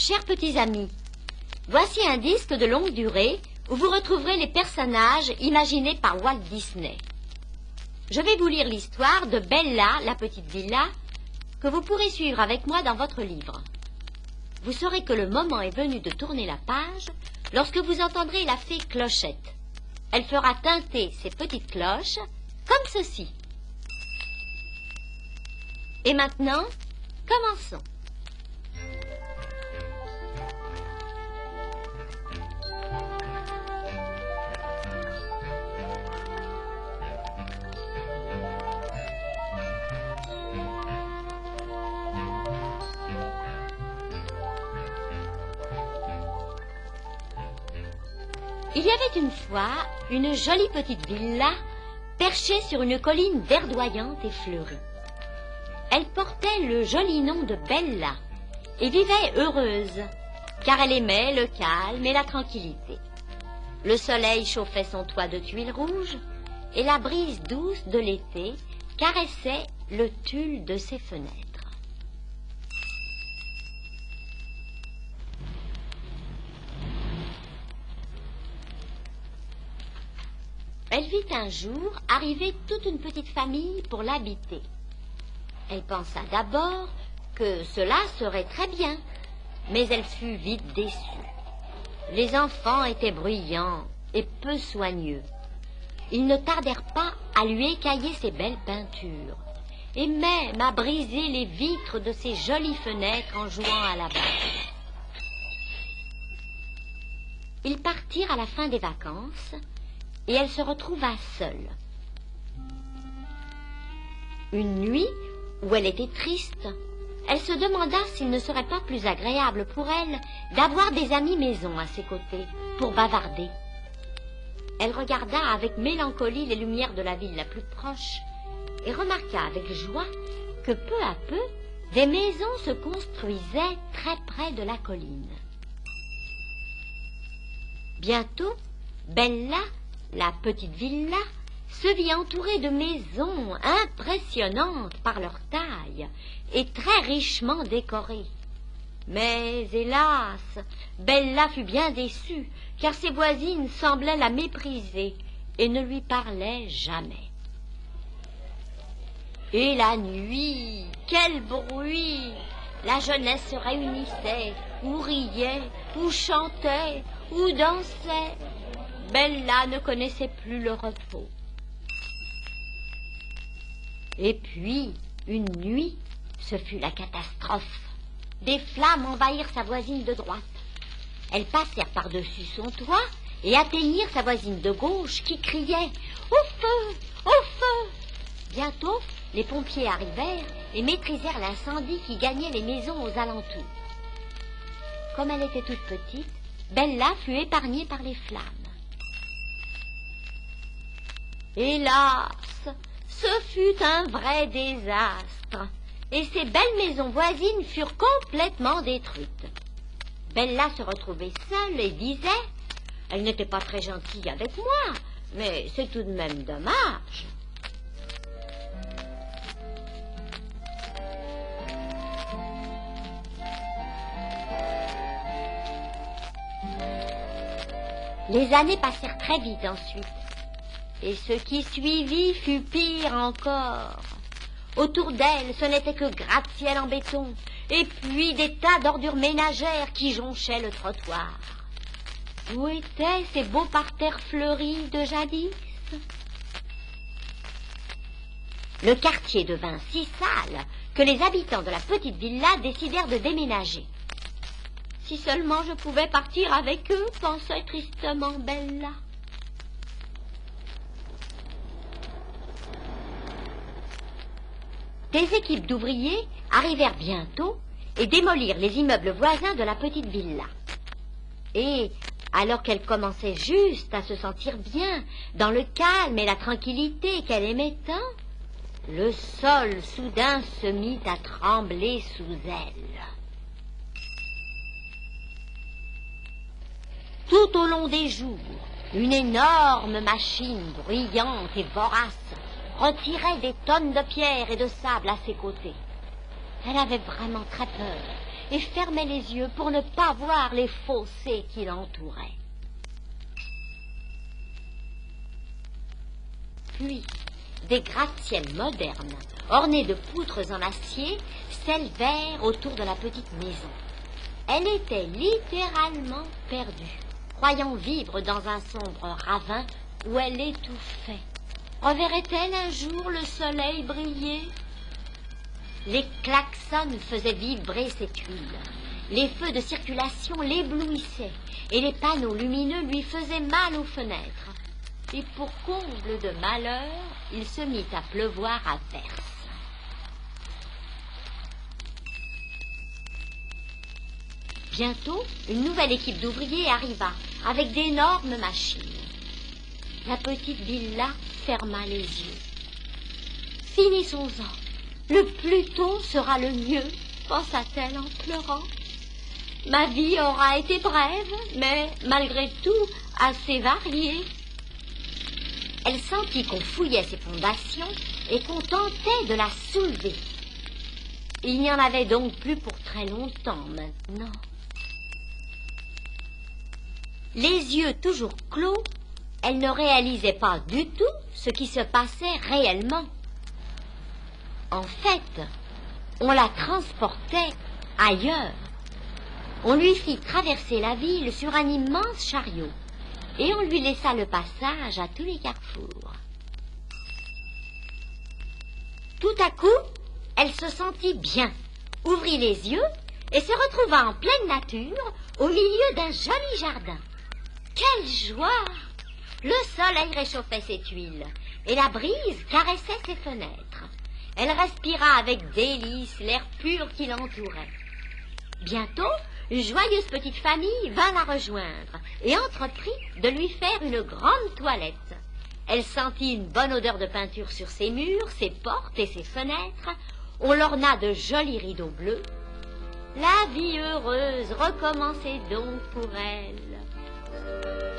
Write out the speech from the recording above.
Chers petits amis, voici un disque de longue durée où vous retrouverez les personnages imaginés par Walt Disney. Je vais vous lire l'histoire de Bella, la petite villa, que vous pourrez suivre avec moi dans votre livre. Vous saurez que le moment est venu de tourner la page lorsque vous entendrez la fée Clochette. Elle fera tinter ses petites cloches comme ceci. Et maintenant, commençons. Il y avait une fois une jolie petite villa perchée sur une colline verdoyante et fleurie. Elle portait le joli nom de Bella et vivait heureuse, car elle aimait le calme et la tranquillité. Le soleil chauffait son toit de tuiles rouges et la brise douce de l'été caressait le tulle de ses fenêtres. Elle vit un jour arriver toute une petite famille pour l'habiter. Elle pensa d'abord que cela serait très bien, mais elle fut vite déçue. Les enfants étaient bruyants et peu soigneux. Ils ne tardèrent pas à lui écailler ses belles peintures, et même à briser les vitres de ses jolies fenêtres en jouant à la balle. Ils partirent à la fin des vacances, et elle se retrouva seule. Une nuit, où elle était triste, elle se demanda s'il ne serait pas plus agréable pour elle d'avoir des amis maison à ses côtés pour bavarder. Elle regarda avec mélancolie les lumières de la ville la plus proche et remarqua avec joie que peu à peu, des maisons se construisaient très près de la colline. Bientôt, Bella, la petite villa, se vit entourée de maisons impressionnantes par leur taille et très richement décorées. Mais hélas, Bella fut bien déçue, car ses voisines semblaient la mépriser et ne lui parlaient jamais. Et la nuit, quel bruit! La jeunesse se réunissait, ou riait, ou chantait, ou dansait. Bella ne connaissait plus le repos. Et puis, une nuit, ce fut la catastrophe. Des flammes envahirent sa voisine de droite. Elles passèrent par-dessus son toit et atteignirent sa voisine de gauche qui criait « Au feu! Au feu !» Bientôt, les pompiers arrivèrent et maîtrisèrent l'incendie qui gagnait les maisons aux alentours. Comme elle était toute petite, Bella fut épargnée par les flammes. Hélas, ce fut un vrai désastre, et ses belles maisons voisines furent complètement détruites. Bella se retrouvait seule et disait « Elle n'était pas très gentille avec moi, mais c'est tout de même dommage. » Les années passèrent très vite ensuite. Et ce qui suivit fut pire encore. Autour d'elle, ce n'était que gratte-ciel en béton, et puis des tas d'ordures ménagères qui jonchaient le trottoir. Où étaient ces beaux parterres fleuris de jadis? Le quartier devint si sale que les habitants de la petite villa décidèrent de déménager. Si seulement je pouvais partir avec eux, pensait tristement Bella. Des équipes d'ouvriers arrivèrent bientôt et démolirent les immeubles voisins de la petite villa. Et, alors qu'elle commençait juste à se sentir bien, dans le calme et la tranquillité qu'elle aimait tant, le sol soudain se mit à trembler sous elle. Tout au long des jours, une énorme machine bruyante et vorace retirait des tonnes de pierres et de sable à ses côtés. Elle avait vraiment très peur et fermait les yeux pour ne pas voir les fossés qui l'entouraient. Puis, des gratte-ciels modernes, ornés de poutres en acier, s'élevèrent autour de la petite maison. Elle était littéralement perdue, croyant vivre dans un sombre ravin où elle étouffait. Reverrait-elle un jour le soleil briller? Les klaxons faisaient vibrer ses tuiles. Les feux de circulation l'éblouissaient et les panneaux lumineux lui faisaient mal aux fenêtres. Et pour comble de malheur, il se mit à pleuvoir à verse. Bientôt, une nouvelle équipe d'ouvriers arriva avec d'énormes machines. La petite villa ferma les yeux. Finissons-en. Le plus tôt sera le mieux, pensa-t-elle en pleurant. Ma vie aura été brève, mais malgré tout assez variée. Elle sentit qu'on fouillait ses fondations et qu'on tentait de la soulever. Il n'y en avait donc plus pour très longtemps maintenant. Les yeux toujours clos, elle ne réalisait pas du tout ce qui se passait réellement. En fait, on la transportait ailleurs. On lui fit traverser la ville sur un immense chariot et on lui laissa le passage à tous les carrefours. Tout à coup, elle se sentit bien, ouvrit les yeux et se retrouva en pleine nature au milieu d'un joli jardin. Quelle joie! Le soleil réchauffait ses tuiles et la brise caressait ses fenêtres. Elle respira avec délice l'air pur qui l'entourait. Bientôt, une joyeuse petite famille vint la rejoindre et entreprit de lui faire une grande toilette. Elle sentit une bonne odeur de peinture sur ses murs, ses portes et ses fenêtres. On l'orna de jolis rideaux bleus. La vie heureuse recommençait donc pour elle.